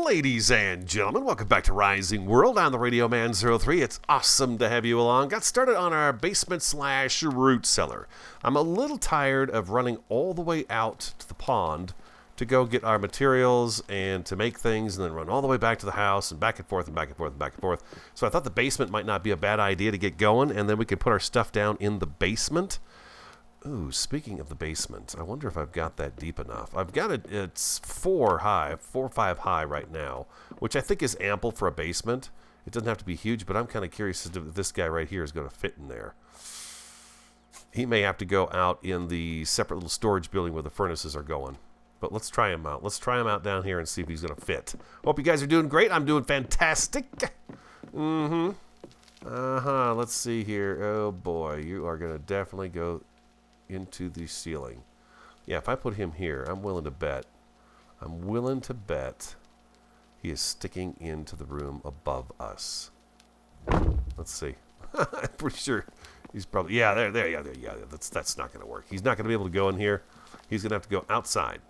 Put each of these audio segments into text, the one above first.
Ladies and gentlemen, welcome back to Rising World. I'm the Radio Man 03. It's awesome to have you along. Got started on our basement slash root cellar. I'm a little tired of running all the way out to the pond to go get our materials and to make things and then run all the way back to the house and back and forth and back and forth and back and forth. So I thought the basement might not be a bad idea to get going, and then we could put our stuff down in the basement. Ooh, speaking of the basement, I wonder if I've got that deep enough. I've got it, it's 4 or 5 high right now, which I think is ample for a basement. It doesn't have to be huge, but I'm kind of curious as to if this guy right here is going to fit in there. He may have to go out in the separate little storage building where the furnaces are going. But let's try him out. Let's try him out down here and see if he's going to fit. Hope you guys are doing great. I'm doing fantastic. Let's see here. Oh, boy. You are going to definitely go into the ceiling. Yeah, if I put him here, I'm willing to bet he is sticking into the room above us. Let's see. I'm pretty sure he's probably, yeah, there. That's not going to work. He's not going to be able to go in here. He's going to have to go outside.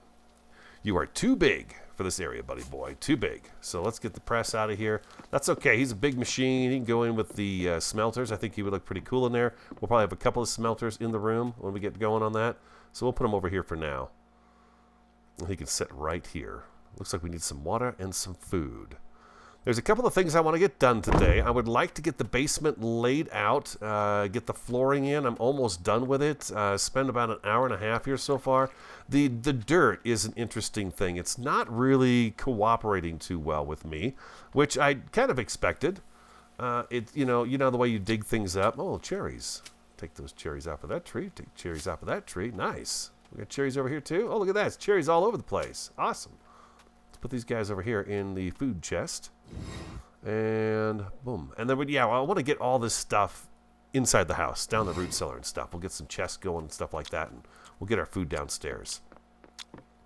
You are too big for this area, buddy boy. Too big. So let's get the press out of here. That's okay. He's a big machine. He can go in with the smelters. I think he would look pretty cool in there. We'll probably have a couple of smelters in the room when we get going on that. So we'll put him over here for now. He can sit right here. Looks like we need some water and some food. There's a couple of things I want to get done today. I would like to get the basement laid out, get the flooring in. I'm almost done with it. Spent about an hour and a half here so far. The dirt is an interesting thing. It's not really cooperating too well with me, which I kind of expected. You know the way you dig things up. Oh, cherries. Take those cherries off of that tree. Take cherries off of that tree. Nice. We got cherries over here too. Oh, look at that. It's cherries all over the place. Awesome. Put these guys over here in the food chest. And boom. And then, I want to get all this stuff inside the house, down the root cellar and stuff. We'll get some chests going and stuff like that, and we'll get our food downstairs.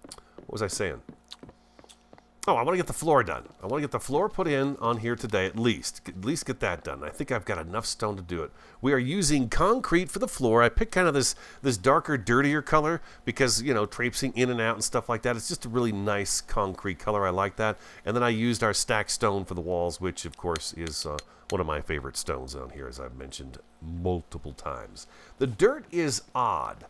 What was I saying? Oh, I want to get the floor done. I want to get the floor put in on here today at least. At least get that done. I think I've got enough stone to do it. We are using concrete for the floor. I picked kind of this darker, dirtier color because, traipsing in and out and stuff like that. It's just a really nice concrete color. I like that. And then I used our stacked stone for the walls, which, of course, is one of my favorite stones on here, as I've mentioned multiple times. The dirt is odd.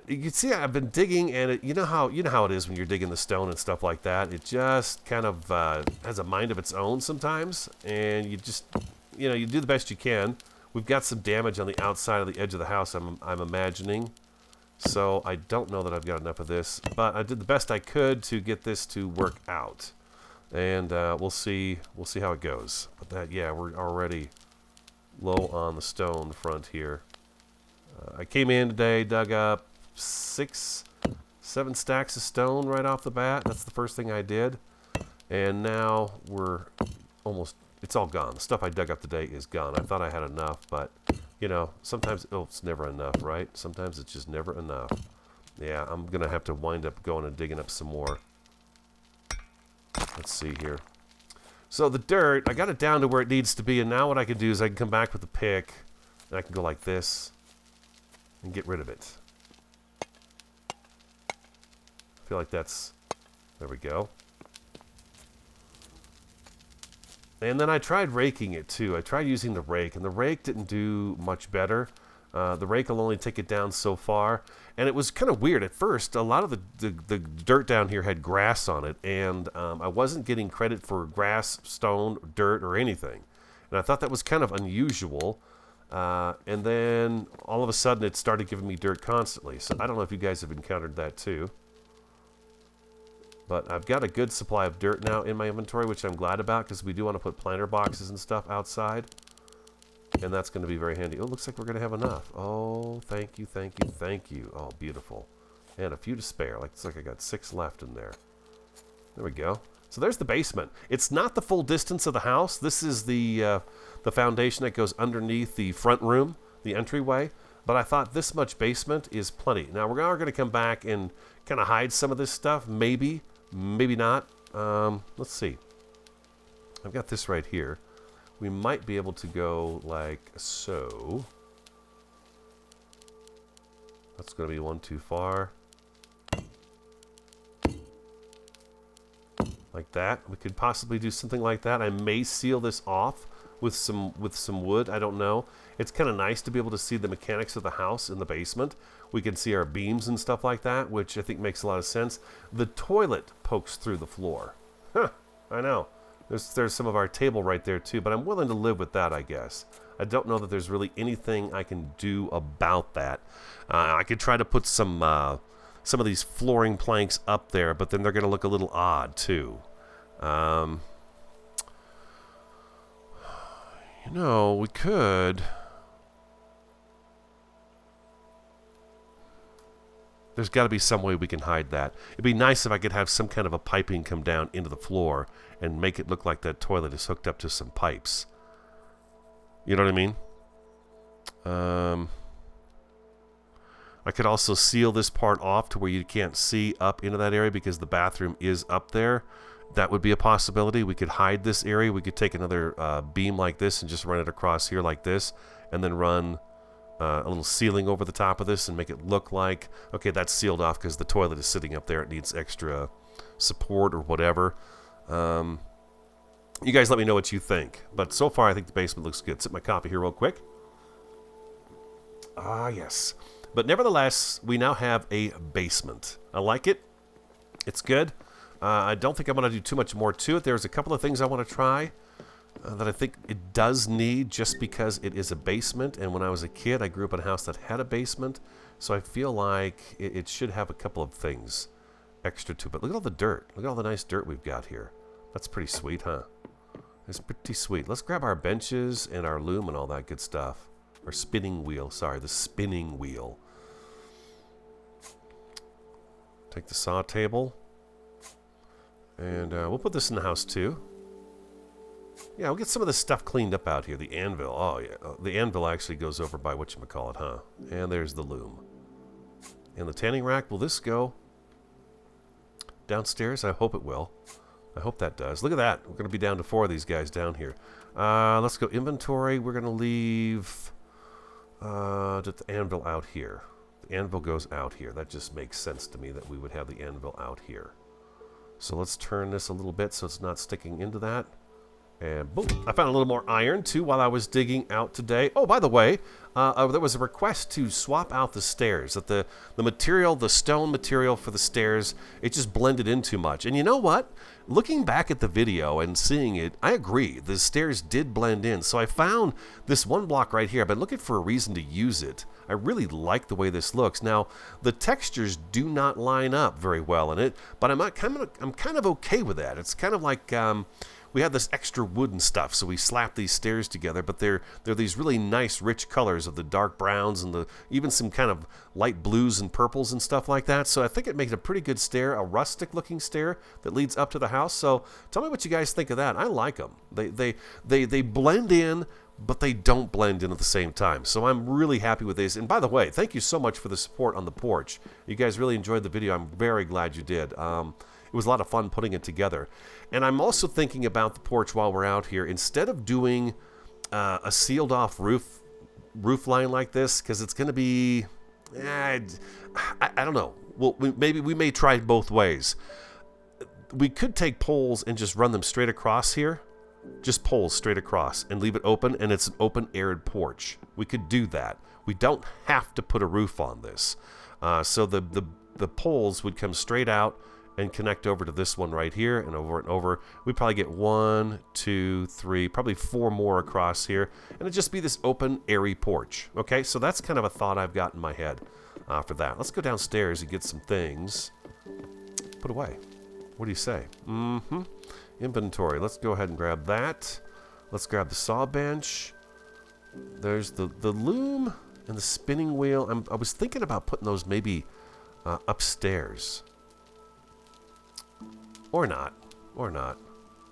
You can see I've been digging, and you know how it is when you're digging the stone and stuff like that. It just kind of has a mind of its own sometimes, and you just you do the best you can. We've got some damage on the outside of the edge of the house, I'm imagining, so I don't know that I've got enough of this, but I did the best I could to get this to work out, and we'll see how it goes. But we're already low on the stone front here. I came in today, dug up 6-7 stacks of stone right off the bat. That's the first thing I did. And now it's all gone. The stuff I dug up today is gone. I thought I had enough, but, sometimes it's never enough, right? Sometimes it's just never enough. Yeah, I'm going to have to wind up going and digging up some more. Let's see here. So the dirt, I got it down to where it needs to be, and now what I can do is I can come back with the pick, and I can go like this and get rid of it. I feel like there we go. And then I tried raking it too. I tried using the rake, and the rake didn't do much better. The rake will only take it down so far, and it was kind of weird at first. A lot of the dirt down here had grass on it, and I wasn't getting credit for grass, stone, dirt, or anything. And I thought that was kind of unusual. And then all of a sudden it started giving me dirt constantly. So I don't know if you guys have encountered that too. But I've got a good supply of dirt now in my inventory, which I'm glad about because we do want to put planter boxes and stuff outside. And that's going to be very handy. Oh, looks like we're going to have enough. Oh, thank you. Oh, beautiful. And a few to spare. Looks like I got 6 left in there. There we go. So there's the basement. It's not the full distance of the house. This is the foundation that goes underneath the front room, the entryway. But I thought this much basement is plenty. Now we're going to come back and kind of hide some of this stuff. Maybe not. Let's see. I've got this right here. We might be able to go like so. That's going to be one too far. like that. We could possibly do something like that. I may seal this off with some wood. I don't know. It's kind of nice to be able to see the mechanics of the house in the basement. We can see our beams and stuff like that, which I think makes a lot of sense. The toilet pokes through the floor. Huh, I know. There's some of our table right there too, but I'm willing to live with that, I guess. I don't know that there's really anything I can do about that. I could try to put some of these flooring planks up there, but then they're going to look a little odd too. You know, we could. There's got to be some way we can hide that. It'd be nice if I could have some kind of a piping come down into the floor and make it look like that toilet is hooked up to some pipes. You know what I mean? I could also seal this part off to where you can't see up into that area because the bathroom is up there. That would be a possibility. We could hide this area. We could take another beam like this and just run it across here like this, and then run a little ceiling over the top of this and make it look like, okay, that's sealed off because the toilet is sitting up there. It needs extra support or whatever. You guys let me know what you think. But so far, I think the basement looks good. Sip my coffee here real quick. Ah, yes. But nevertheless, we now have a basement. I like it. It's good. I don't think I'm going to do too much more to it. There's a couple of things I want to try that I think it does need just because it is a basement. And when I was a kid, I grew up in a house that had a basement. So I feel like it should have a couple of things extra to it. But look at all the dirt. Look at all the nice dirt we've got here. That's pretty sweet, huh? It's pretty sweet. Let's grab our benches and our loom and all that good stuff. Or spinning wheel. Sorry, the spinning wheel. Take the saw table. And we'll put this in the house too. Yeah, we'll get some of this stuff cleaned up out here. The anvil. Oh, yeah. The anvil actually goes over by whatchamacallit, huh? And there's the loom. And the tanning rack. Will this go downstairs? I hope it will. I hope that does. Look at that. We're going to be down to 4 of these guys down here. Let's go inventory. We're going to leave the anvil out here. The anvil goes out here. That just makes sense to me that we would have the anvil out here. So let's turn this a little bit so it's not sticking into that. And boom. I found a little more iron, too, while I was digging out today. Oh, by the way, there was a request to swap out the stairs. That the material, the stone material for the stairs, it just blended in too much. And you know what? Looking back at the video and seeing it, I agree. The stairs did blend in. So I found this one block right here. I've been looking for a reason to use it. I really like the way this looks. Now, the textures do not line up very well in it, but I'm kind of okay with that. It's kind of like we have this extra wood and stuff, so we slap these stairs together, but they're these really nice, rich colors of the dark browns and even some kind of light blues and purples and stuff like that. So I think it makes a pretty good stair, a rustic-looking stair that leads up to the house. So tell me what you guys think of that. I like them. They blend in, but they don't blend in at the same time. So I'm really happy with these. And by the way, thank you so much for the support on the porch. You guys really enjoyed the video. I'm very glad you did. It was a lot of fun putting it together. And I'm also thinking about the porch while we're out here. Instead of doing a sealed off roof line like this, because it's going to be, I don't know. Well, we may try it both ways. We could take poles and just run them straight across here. Just poles straight across and leave it open, and it's an open aired porch. We could do that. We don't have to put a roof on this. So the poles would come straight out and connect over to this one right here and over and over. We'd probably get 1, 2, 3, probably 4 more across here, and it'd just be this open airy porch. Okay, so that's kind of a thought I've got in my head for that. Let's go downstairs and get some things put away. What do you say? Inventory. Let's go ahead and grab that. Let's grab the saw bench. There's the loom and the spinning wheel. I was thinking about putting those maybe upstairs. Or not.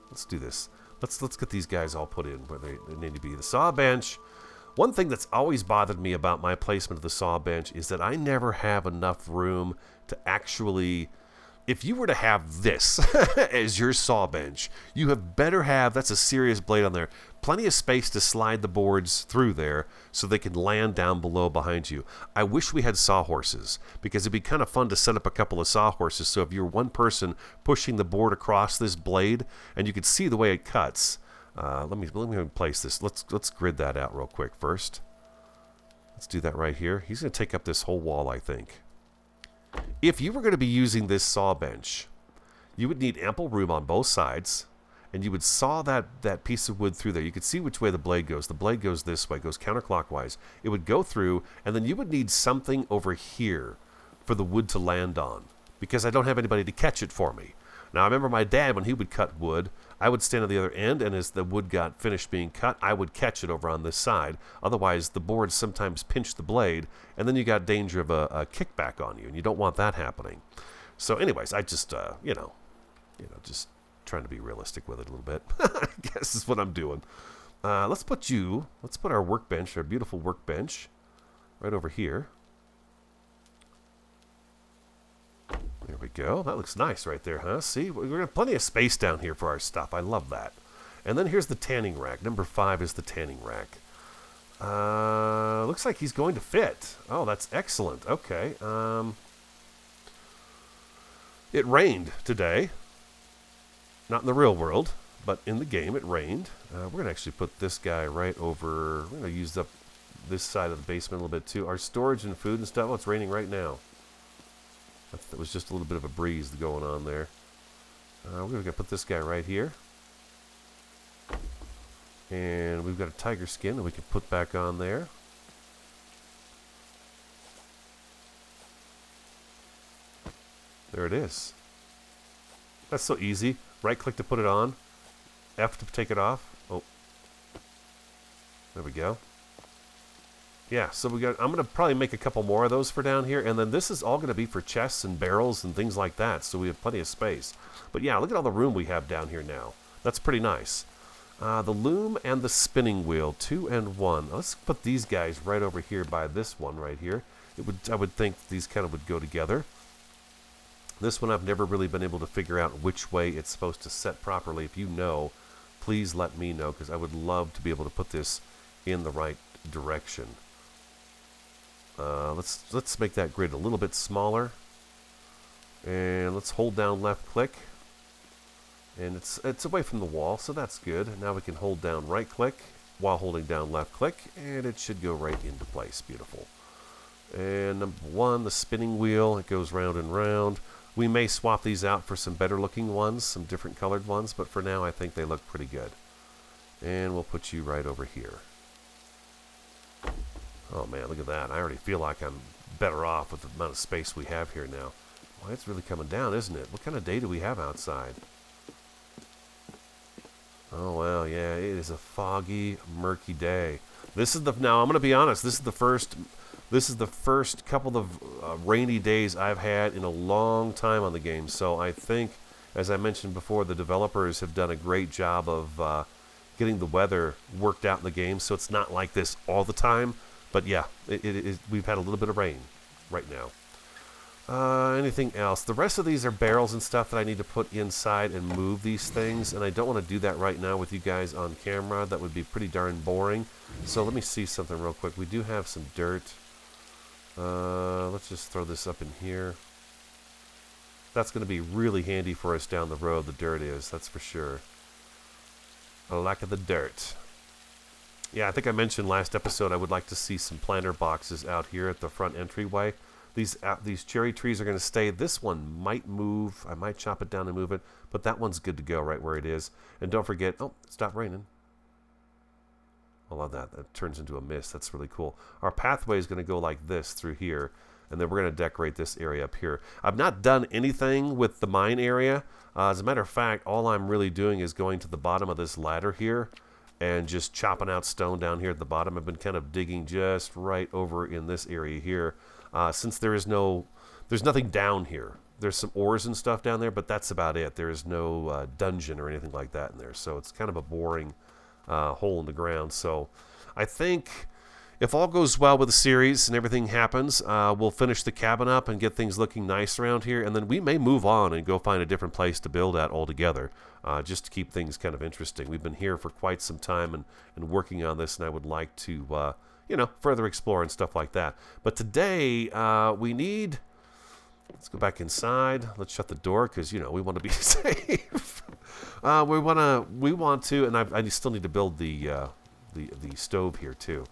Let's do this. Let's get these guys all put in where they need to be. The saw bench. One thing that's always bothered me about my placement of the saw bench is that I never have enough room to actually if you were to have this as your saw bench, you have better have, that's a serious blade on there, plenty of space to slide the boards through there so they can land down below behind you. I wish we had sawhorses, because it'd be kind of fun to set up a couple of sawhorses, so if you're one person pushing the board across this blade, and you can see the way it cuts. Let me place this. Let's grid that out real quick first. Let's do that right here. He's going to take up this whole wall, I think. If you were going to be using this saw bench, you would need ample room on both sides, and you would saw that piece of wood through there. You could see which way the blade goes. The blade goes this way, goes counterclockwise. It would go through, and then you would need something over here for the wood to land on, because I don't have anybody to catch it for me. Now, I remember my dad, when he would cut wood, I would stand on the other end, and as the wood got finished being cut, I would catch it over on this side. Otherwise, the boards sometimes pinch the blade, and then you got danger of a kickback on you, and you don't want that happening. So anyways, I just, just trying to be realistic with it a little bit. I guess is what I'm doing. Let's put our workbench, our beautiful workbench, right over here. There we go. That looks nice right there, huh? See, we're going to have plenty of space down here for our stuff. I love that. And then here's the tanning rack. Number 5 is the tanning rack. Looks like he's going to fit. Oh, that's excellent. Okay. It rained today. Not in the real world, but in the game it rained. We're going to actually put this guy right over. We're going to use up this side of the basement a little bit too. Our storage and food and stuff. Oh, it's raining right now. That was just a little bit of a breeze going on there. We're going to put this guy right here. And we've got a tiger skin that we can put back on there. There it is. That's so easy. Right click to put it on. F to take it off. Oh. There we go. Yeah, so I'm going to probably make a couple more of those for down here, and then this is all going to be for chests and barrels and things like that, so we have plenty of space. But yeah, look at all the room we have down here now. That's pretty nice. The loom and the spinning wheel, 2 and 1. Let's put these guys right over here by this one right here. I would think these kind of would go together. This one I've never really been able to figure out which way it's supposed to set properly. If you know, please let me know, because I would love to be able to put this in the right direction. Let's make that grid a little bit smaller, and let's hold down left click, and it's away from the wall, so that's good. Now we can hold down right click while holding down left click, and it should go right into place. Beautiful. And number 1, the spinning wheel, it goes round and round. We may swap these out for some better looking ones, some different colored ones, but for now I think they look pretty good. And we'll put you right over here. Oh man, look at that. I already feel like I'm better off with the amount of space we have here now. Well, it's really coming down, isn't it? What kind of day do we have outside? Oh well, yeah, it is a foggy, murky day. Now I'm going to be honest, this is the first couple of rainy days I've had in a long time on the game. So I think, as I mentioned before, the developers have done a great job of getting the weather worked out in the game, so it's not like this all the time. But yeah, we've had a little bit of rain right now. Anything else? The rest of these are barrels and stuff that I need to put inside and move these things, and I don't want to do that right now with you guys on camera. That would be pretty darn boring. So let me see something real quick. We do have some dirt. Let's just throw this up in here. That's going to be really handy for us down the road, the dirt is, that's for sure. I like the dirt. Yeah, I think I mentioned last episode I would like to see some planter boxes out here at the front entryway. These cherry trees are going to stay. This one might move. I might chop it down and move it, but that one's good to go right where it is. And don't forget, oh, it stopped raining. I love that. That turns into a mist. That's really cool. Our pathway is going to go like this through here, and then we're going to decorate this area up here. I've not done anything with the mine area. As a matter of fact, all I'm really doing is going to the bottom of this ladder here and just chopping out stone down here at the bottom. I've been kind of digging just right over in this area here. Since there's nothing down here. There's some ores and stuff down there, but that's about it. There is no dungeon or anything like that in there. So it's kind of a boring hole in the ground. So I think if all goes well with the series and everything happens, we'll finish the cabin up and get things looking nice around here, and then we may move on and go find a different place to build at altogether, just to keep things kind of interesting. We've been here for quite some time and working on this, and I would like to, further explore and stuff like that. But today, we need... Let's go back inside. Let's shut the door because, we want to be safe. We want to, and I still need to build the stove here too.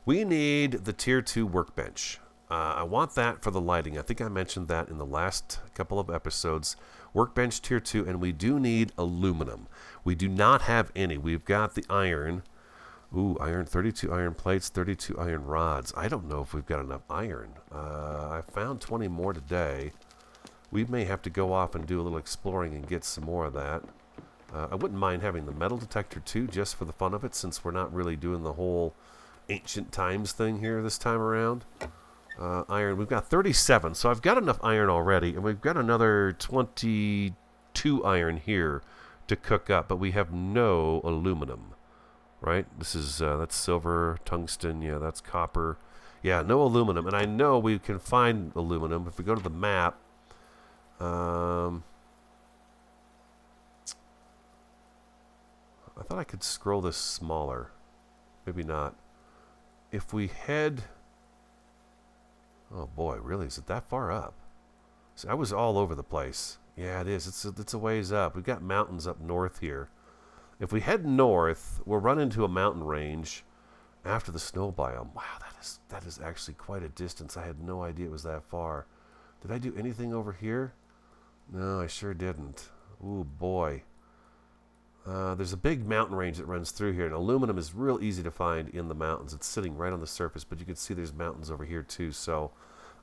We need the tier 2 workbench. I want that for the lighting. I think I mentioned that in the last couple of episodes. Workbench tier 2, and we do need aluminum. We do not have any. We've got the iron. Ooh, iron, 32 iron plates, 32 iron rods. I don't know if we've got enough iron. I found 20 more today. We may have to go off and do a little exploring and get some more of that. I wouldn't mind having the metal detector too, just for the fun of it, since we're not really doing the whole ancient times thing here this time around. Iron, we've got 37, so I've got enough iron already, and we've got another 22 iron here to cook up, but we have no aluminum. Right? This is, that's silver, tungsten, yeah, that's copper. Yeah, no aluminum. And I know we can find aluminum. If we go to the map, I thought I could scroll this smaller. Maybe not. If we head... Oh boy, really? Is it that far up? See, I was all over the place. Yeah, it is. It's a ways up. We've got mountains up north here. If we head north, we'll run into a mountain range after the snow biome. Wow, that is actually quite a distance. I had no idea it was that far. Did I do anything over here? No, I sure didn't. Ooh, boy. There's a big mountain range that runs through here, and aluminum is real easy to find in the mountains. It's sitting right on the surface, but you can see there's mountains over here too. So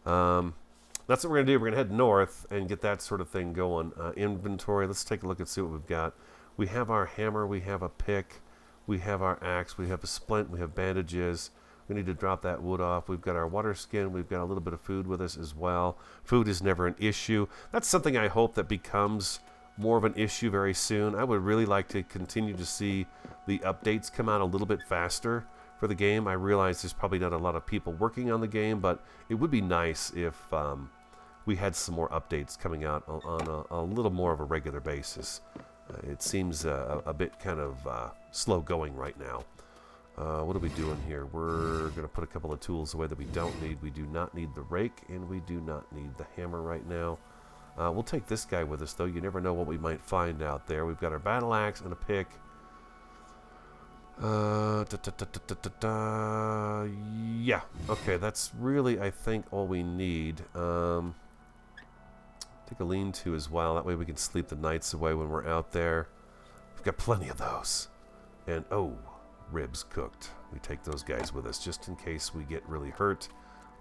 that's what we're going to do. We're going to head north and get that sort of thing going. Inventory, let's take a look and see what we've got. We have our hammer, we have a pick, we have our axe, we have a splint, we have bandages. We need to drop that wood off. We've got our water skin, we've got a little bit of food with us as well. Food is never an issue. That's something I hope that becomes more of an issue very soon. I would really like to continue to see the updates come out a little bit faster for the game. I realize there's probably not a lot of people working on the game, but it would be nice if we had some more updates coming out on a little more of a regular basis. It seems a bit kind of slow going right now. What are we doing here? We're going to put a couple of tools away that we don't need. We do not need the rake, and we do not need the hammer right now. We'll take this guy with us, though. You never know what we might find out there. We've got our battle axe and a pick. Yeah, okay, that's really, I think, all we need. Take a lean-to as well. That way we can sleep the nights away when we're out there. We've got plenty of those. And, oh, ribs cooked. We take those guys with us just in case we get really hurt.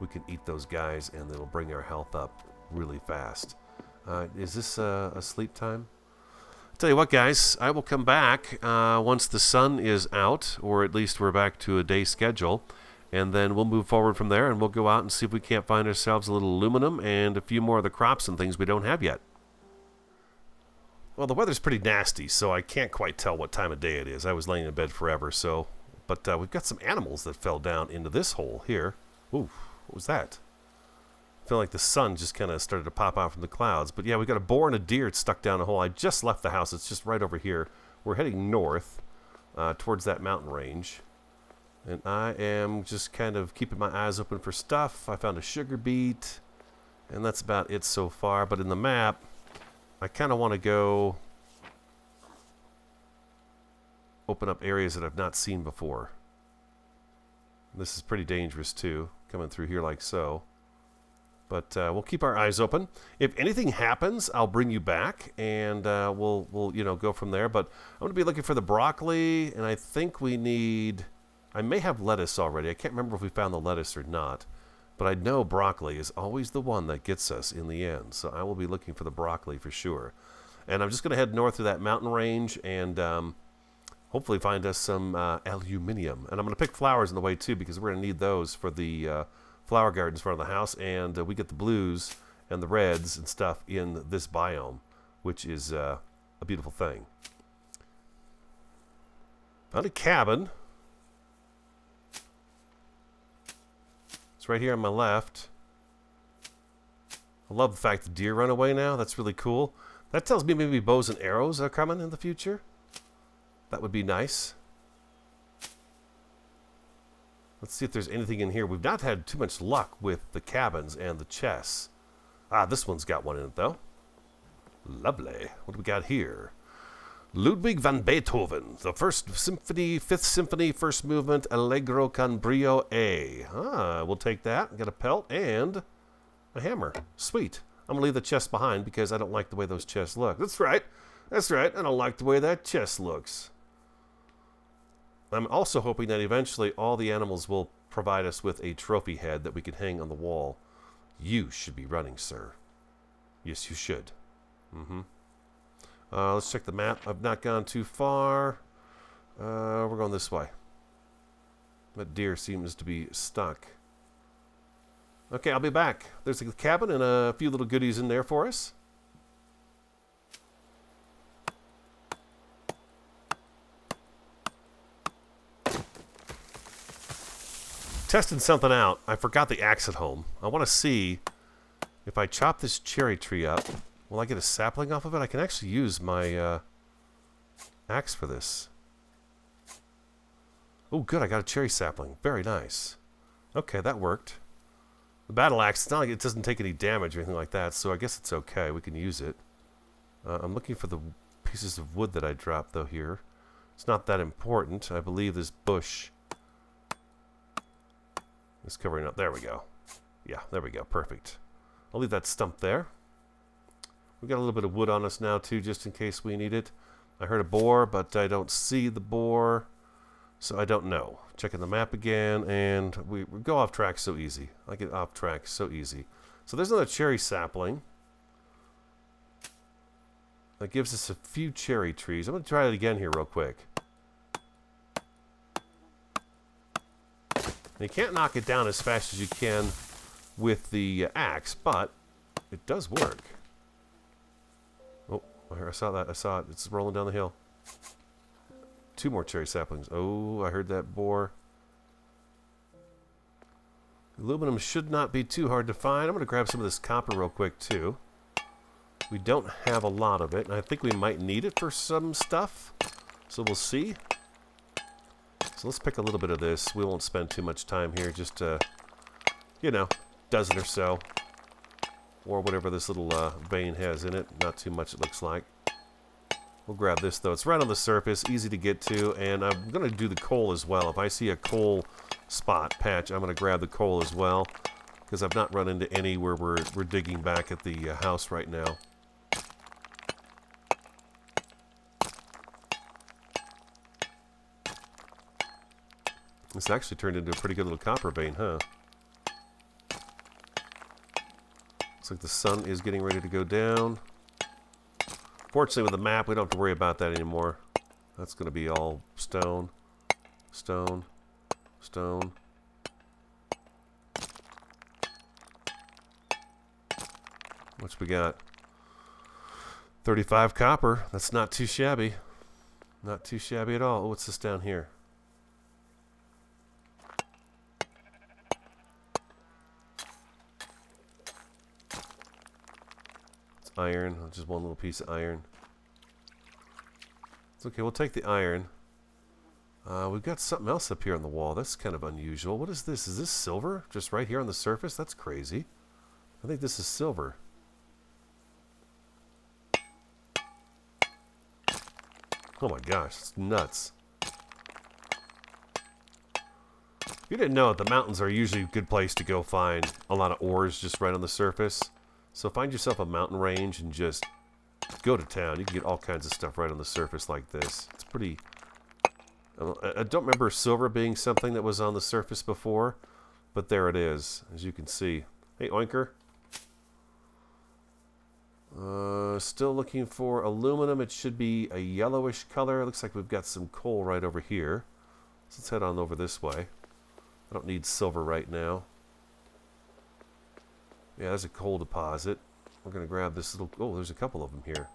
We can eat those guys, and it'll bring our health up really fast. Is this a sleep time? I'll tell you what, guys. I will come back once the sun is out, or at least we're back to a day schedule. And then we'll move forward from there, and we'll go out and see if we can't find ourselves a little aluminum and a few more of the crops and things we don't have yet. Well, the weather's pretty nasty, so I can't quite tell what time of day it is. I was laying in bed forever, so... But we've got some animals that fell down into this hole here. Ooh, what was that? I feel like the sun just kind of started to pop out from the clouds. But yeah, we've got a boar and a deer stuck down a hole. I just left the house. It's just right over here. We're heading north towards that mountain range. And I am just kind of keeping my eyes open for stuff. I found a sugar beet, and that's about it so far. But in the map, I kind of want to go open up areas that I've not seen before. This is pretty dangerous too, coming through here like so. But we'll keep our eyes open. If anything happens, I'll bring you back, and we'll go from there. But I'm going to be looking for the broccoli, and I think we need... I may have lettuce already. I can't remember if we found the lettuce or not. But I know broccoli is always the one that gets us in the end. So I will be looking for the broccoli for sure. And I'm just going to head north through that mountain range and hopefully find us some aluminium. And I'm going to pick flowers in the way too, because we're going to need those for the flower gardens in front of the house. And we get the blues and the reds and stuff in this biome, which is a beautiful thing. Found a cabin. It's right here on my left. I love the fact the deer run away now. That's really cool. That tells me maybe bows and arrows are coming in the future. That would be nice. Let's see if there's anything in here. We've not had too much luck with the cabins and the chests. Ah, this one's got one in it, though. Lovely. What do we got here? Ludwig van Beethoven, the First Symphony, Fifth Symphony, First Movement, Allegro con brio A. Ah, we'll take that. Got a pelt and a hammer. Sweet. I'm going to leave the chest behind because I don't like the way those chests look. That's right. That's right. I don't like the way that chest looks. I'm also hoping that eventually all the animals will provide us with a trophy head that we can hang on the wall. You should be running, sir. Yes, you should. Let's check the map. I've not gone too far. We're going this way. That deer seems to be stuck. Okay, I'll be back. There's a cabin and a few little goodies in there for us. Testing something out. I forgot the axe at home. I want to see if I chop this cherry tree up, will I get a sapling off of it? I can actually use my axe for this. Oh, good. I got a cherry sapling. Very nice. Okay, that worked. The battle axe, it's not like it doesn't take any damage or anything like that, so I guess it's okay. We can use it. I'm looking for the pieces of wood that I dropped, though, here. It's not that important. I believe this bush is covering up. There we go. Yeah, there we go. Perfect. I'll leave that stump there. We've got a little bit of wood on us now, too, just in case we need it. I heard a boar, but I don't see the boar, so I don't know. Checking the map again, and we go off track so easy. I get off track so easy. So there's another cherry sapling. That gives us a few cherry trees. I'm going to try it again here real quick. And you can't knock it down as fast as you can with the axe, but it does work. Oh, I saw that. I saw it. It's rolling down the hill. 2 more cherry saplings. Oh, I heard that boar. Aluminum should not be too hard to find. I'm going to grab some of this copper real quick, too. We don't have a lot of it, and I think we might need it for some stuff. So we'll see. So let's pick a little bit of this. We won't spend too much time here. Just, you know, dozen or so. Or whatever this little vein has in it. Not too much, it looks like. We'll grab this, though. It's right on the surface, easy to get to, and I'm going to do the coal as well. If I see a coal spot patch, I'm going to grab the coal as well, because I've not run into any where we're digging back at the house right now. This actually turned into a pretty good little copper vein, huh? Looks like the sun is getting ready to go down. Fortunately, with the map, we don't have to worry about that anymore. That's going to be all stone, stone, stone. What's we got? 35 copper. That's not too shabby. Not too shabby at all. Oh, what's this down here? Iron, just one little piece of iron. It's okay, we'll take the iron. We've got something else up here on the wall. That's kind of unusual. What is this? Is this silver? Just right here on the surface? That's crazy. I think this is silver. Oh my gosh, it's nuts. If you didn't know it, the mountains are usually a good place to go find a lot of ores just right on the surface. So find yourself a mountain range and just go to town. You can get all kinds of stuff right on the surface like this. It's pretty... I don't remember silver being something that was on the surface before, but there it is, as you can see. Hey, Oinker. Still looking for aluminum. It should be a yellowish color. Looks like we've got some coal right over here. So let's head on over this way. I don't need silver right now. Yeah, there's a coal deposit. We're going to grab this little... Oh, there's a couple of them here.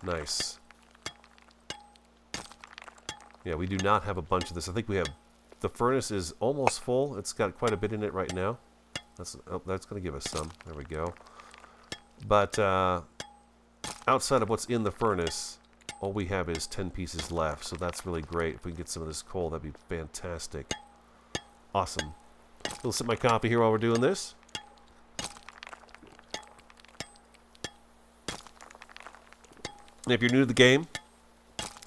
Nice. Yeah, we do not have a bunch of this. I think we have the furnace is almost full. It's got quite a bit in it right now. That's going to give us some. There we go. But outside of what's in the furnace, all we have is 10 pieces left. So that's really great. If we can get some of this coal, that'd be fantastic. Awesome. We'll set my copy here while we're doing this. And if you're new to the game,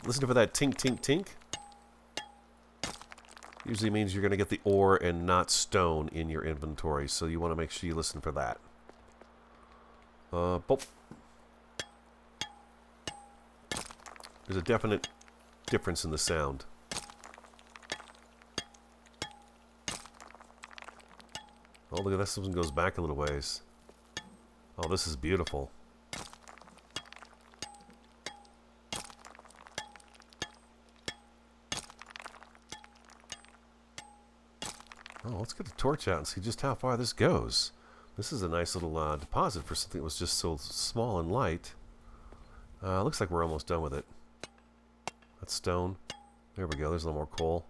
listen for that tink, tink, tink. Usually means you're going to get the ore and not stone in your inventory, so you want to make sure you listen for that. Boop. There's a definite difference in the sound. Oh, look at this one goes back a little ways. Oh, this is beautiful. Oh, let's get the torch out and see just how far this goes. This is a nice little deposit for something that was just so small and light. Looks like we're almost done with it. That's stone. There we go. There's a little more coal.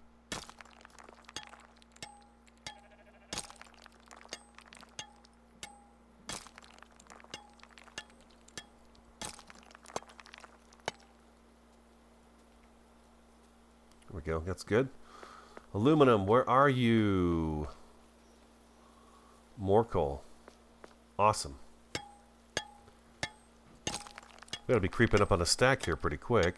There we go. That's good. Aluminum, where are you? More coal. Awesome. We gotta be creeping up on a stack here pretty quick.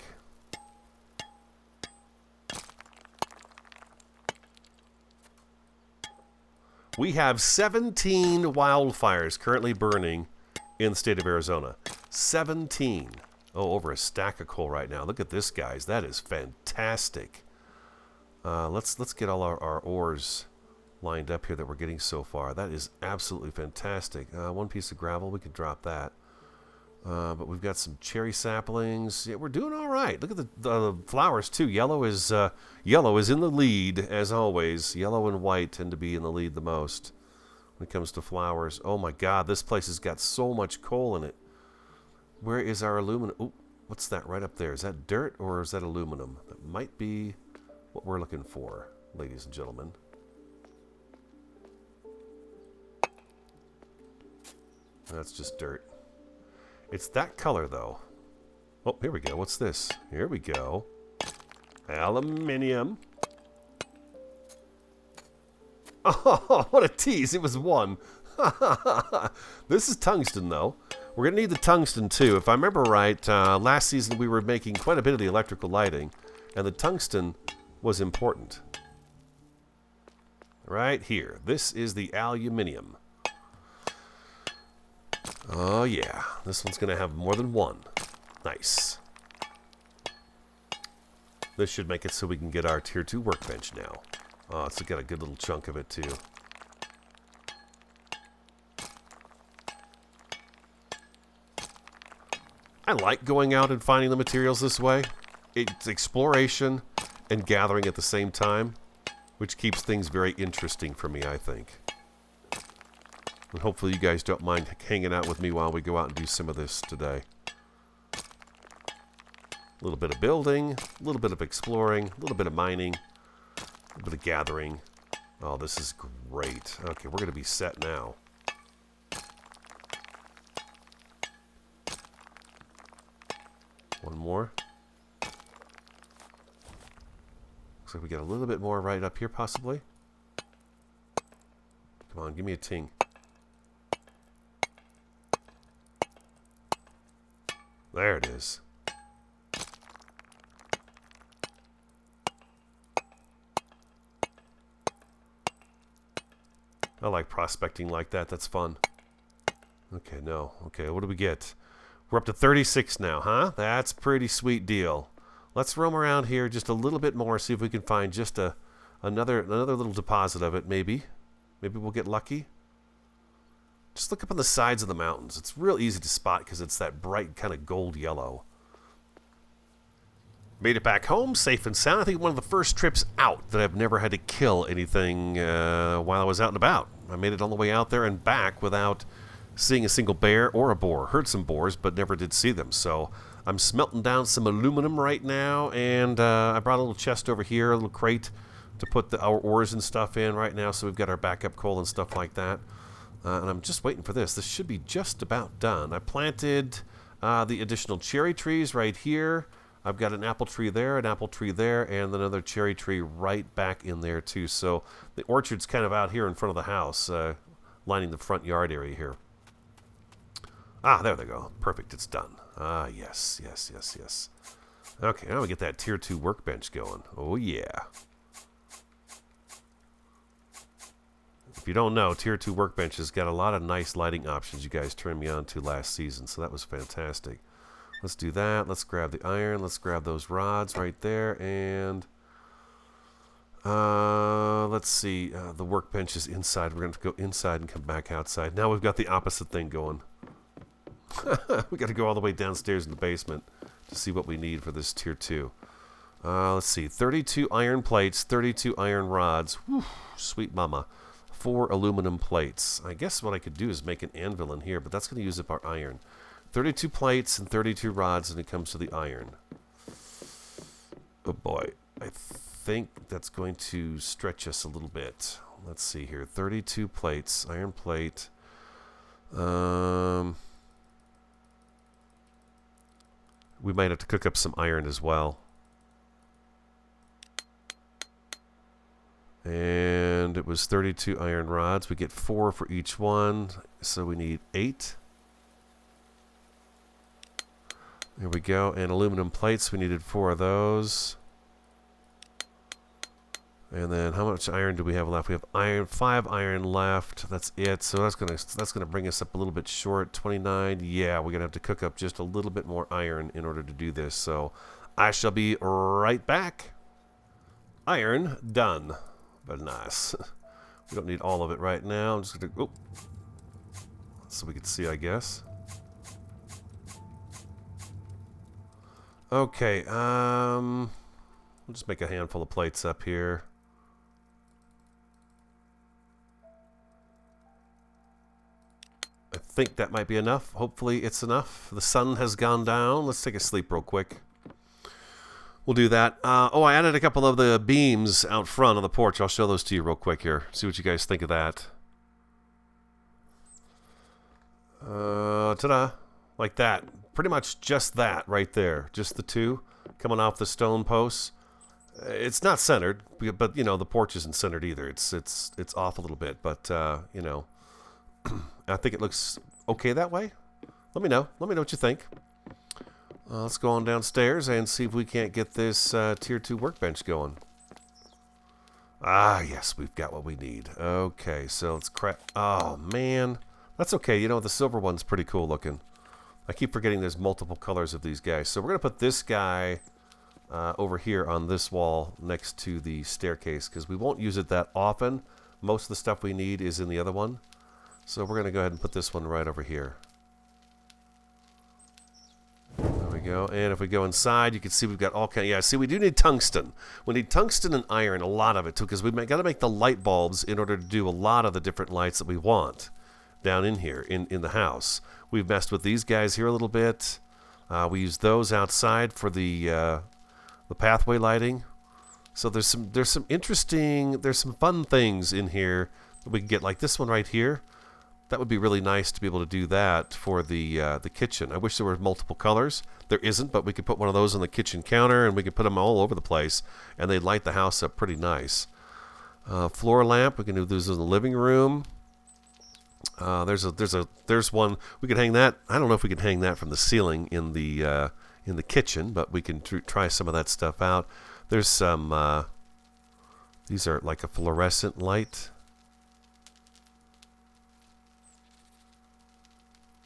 We have 17 wildfires currently burning in the state of Arizona. 17. Oh, over a stack of coal right now. Look at this, guys. That is fantastic. Let's get all our ores lined up here that we're getting so far. That is absolutely fantastic. One piece of gravel, we could drop that. But we've got some cherry saplings. Yeah, we're doing all right. Look at the flowers too. Yellow is in the lead as always. Yellow and white tend to be in the lead the most when it comes to flowers. Oh my God, this place has got so much coal in it. Where is our aluminum? Oh, what's that right up there? Is that dirt or is that aluminum? That might be what we're looking for, ladies and gentlemen. That's just dirt. It's that color, though. Oh, here we go. What's this? Here we go. Aluminium. Oh, what a tease. It was one. This is tungsten, though. We're going to need the tungsten, too. If I remember right, last season we were making quite a bit of the electrical lighting, and the tungsten was important. Right here. This is the aluminium. Oh, yeah. This one's going to have more than one. Nice. This should make it so we can get our Tier 2 workbench now. Oh, it's got a good little chunk of it, too. I like going out and finding the materials this way. It's exploration and gathering at the same time, which keeps things very interesting for me, I think. And hopefully you guys don't mind hanging out with me while we go out and do some of this today. A little bit of building, a little bit of exploring, a little bit of mining, a little bit of gathering. Oh, this is great. Okay, we're going to be set now. One more. Looks like we got a little bit more right up here, possibly. Come on, give me a ting. There it is. I like prospecting like that. That's fun. Okay, no. Okay, what do we get? We're up to 36 now, huh? That's a pretty sweet deal. Let's roam around here just a little bit more, see if we can find just another little deposit of it, maybe. Maybe we'll get lucky. Just look up on the sides of the mountains. It's real easy to spot because it's that bright kind of gold yellow. Made it back home, safe and sound. I think one of the first trips out that I've never had to kill anything while I was out and about. I made it all the way out there and back without seeing a single bear or a boar. Heard some boars, but never did see them. So I'm smelting down some aluminum right now, and I brought a little chest over here, a little crate to put our ores and stuff in right now, so we've got our backup coal and stuff like that. And I'm just waiting for this. This should be just about done. I planted the additional cherry trees right here. I've got an apple tree there, and another cherry tree right back in there too. So the orchard's kind of out here in front of the house, lining the front yard area here. Ah, there they go. Perfect, it's done. Ah, yes. Okay, now we get that tier 2 workbench going. Oh yeah. If you don't know, tier 2 workbench has got a lot of nice lighting options you guys turned me on to last season, so that was fantastic. Let's do that. Let's grab the iron. Let's grab those rods right there. And let's see. The workbench is inside. We're going to go inside and come back outside. Now we've got the opposite thing going. We got to go all the way downstairs in the basement to see what we need for this tier 2. Let's see. 32 iron plates, 32 iron rods. Whew, sweet mama. 4 aluminum plates. I guess what I could do is make an anvil in here, but that's going to use up our iron. 32 plates and 32 rods, and it comes to the iron. Oh boy, I think that's going to stretch us a little bit. Let's see here. 32 plates, iron plate. We might have to cook up some iron as well. And it was 32 iron rods. We get 4 for each one, so we need 8. There we go. And aluminum plates, we needed 4 of those. And then how much iron do we have left? We have 5 iron left. That's it. So that's gonna bring us up a little bit short. 29. Yeah, we're gonna have to cook up just a little bit more iron in order to do this. So I shall be right back. Iron done. But nice. We don't need all of it right now. I'm just gonna so we can see, I guess. Okay, we'll just make a handful of plates up here. I think that might be enough. Hopefully it's enough. The sun has gone down. Let's take a sleep real quick. We'll do that. Oh, I added a couple of the beams out front on the porch. I'll show those to you real quick here. See what you guys think of that. Ta-da. Like that. Pretty much just that right there. Just the 2 coming off the stone posts. It's not centered, but you know the porch isn't centered either. It's off a little bit, but you know, I think it looks okay that way. Let me know. Let me know what you think. Let's go on downstairs and see if we can't get this tier 2 workbench going. Ah, yes, we've got what we need. Okay, so let's crack. Oh man, that's okay. You know the silver one's pretty cool looking. I keep forgetting there's multiple colors of these guys. So we're going to put this guy over here on this wall next to the staircase because we won't use it that often. Most of the stuff we need is in the other one. So we're going to go ahead and put this one right over here. There we go. And if we go inside, you can see we've got all kind of... Yeah, see, we do need tungsten. We need tungsten and iron, a lot of it, too, because we've got to make the light bulbs in order to do a lot of the different lights that we want down in here, in the house. We've messed with these guys here a little bit. We use those outside for the pathway lighting. So there's some interesting, there's some fun things in here that we can get, like this one right here. That would be really nice to be able to do that for the kitchen. I wish there were multiple colors. There isn't, but we could put one of those on the kitchen counter, and we could put them all over the place, and they'd light the house up pretty nice. Floor lamp, we can do those in the living room. There's one we could hang that. I don't know if we could hang that from the ceiling in the kitchen, but we can try some of that stuff out. There's some. These are like a fluorescent light,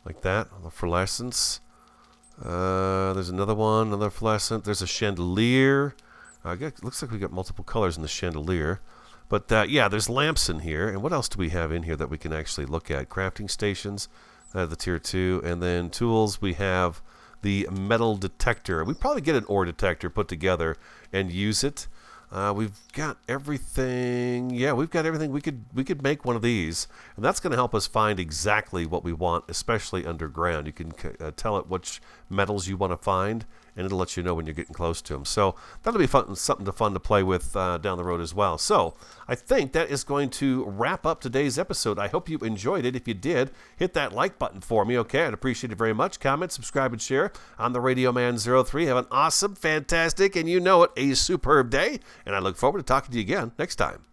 like that. The fluorescence. There's another one, another fluorescent. There's a chandelier. Looks like we got multiple colors in the chandelier. But yeah, there's lamps in here. And what else do we have in here that we can actually look at? Crafting stations, the tier 2. And then tools, we have the metal detector. We probably get an ore detector put together and use it. We've got everything. Yeah, we've got everything. We could make one of these. And that's going to help us find exactly what we want, especially underground. You can tell it which metals you want to find, and it'll let you know when you're getting close to them. So that'll be fun, something fun to play with down the road as well. So I think that is going to wrap up today's episode. I hope you enjoyed it. If you did, hit that like button for me, okay? I'd appreciate it very much. Comment, subscribe, and share on the Radio Man 03. Have an awesome, fantastic, and you know it, a superb day, and I look forward to talking to you again next time.